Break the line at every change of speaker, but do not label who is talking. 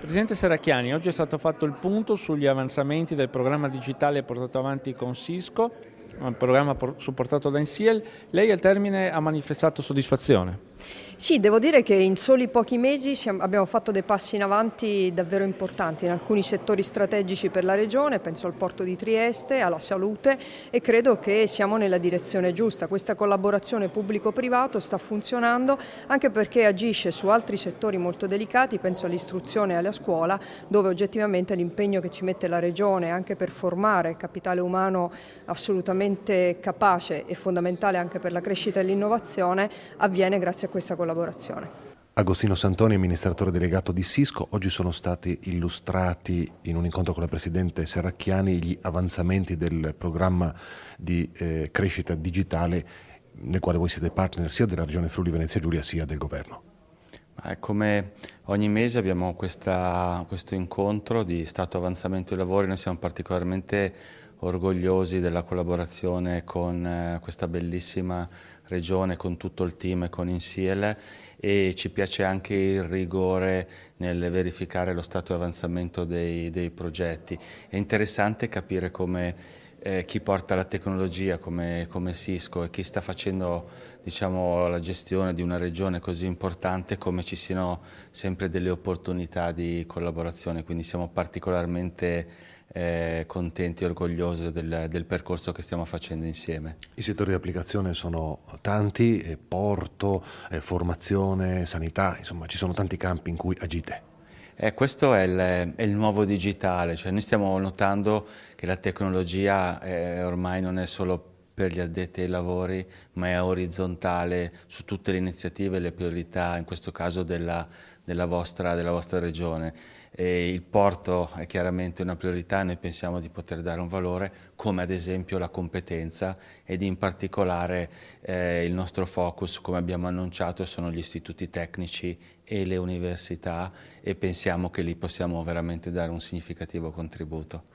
Presidente Serracchiani, oggi è stato fatto il punto sugli avanzamenti del programma digitale portato avanti con Cisco, un programma supportato da Insiel. Lei al termine ha manifestato soddisfazione.
Sì, devo dire che in soli pochi mesi abbiamo fatto dei passi in avanti davvero importanti in alcuni settori strategici per la Regione, penso al porto di Trieste, alla salute, e credo che siamo nella direzione giusta. Questa collaborazione pubblico-privato sta funzionando anche perché agisce su altri settori molto delicati, penso all'istruzione e alla scuola, dove oggettivamente l'impegno che ci mette la Regione anche per formare capitale umano assolutamente capace e fondamentale anche per la crescita e l'innovazione avviene grazie a questa collaborazione.
Agostino Santoni, amministratore delegato di Cisco. Oggi sono stati illustrati in un incontro con la Presidente Serracchiani gli avanzamenti del programma di crescita digitale nel quale voi siete partner sia della Regione Friuli Venezia Giulia sia del Governo.
Come ogni mese abbiamo questo incontro di stato avanzamento dei lavori. Noi siamo particolarmente orgogliosi della collaborazione con questa bellissima regione, con tutto il team e con Insiel, e ci piace anche il rigore nel verificare lo stato di avanzamento dei progetti. È interessante capire come chi porta la tecnologia come Cisco e chi sta facendo, diciamo, la gestione di una regione così importante, come ci siano sempre delle opportunità di collaborazione, quindi siamo particolarmente contenti e orgogliosi del percorso che stiamo facendo insieme.
I settori di applicazione sono tanti, porto, formazione, sanità, insomma ci sono tanti campi in cui agite.
Questo è il nuovo digitale, cioè noi stiamo notando che la tecnologia ormai non è solo per gli addetti ai lavori, ma è orizzontale su tutte le iniziative e le priorità, in questo caso della vostra regione. E il porto è chiaramente una priorità, noi pensiamo di poter dare un valore, come ad esempio la competenza, ed in particolare il nostro focus, come abbiamo annunciato, sono gli istituti tecnici e le università, e pensiamo che lì possiamo veramente dare un significativo contributo.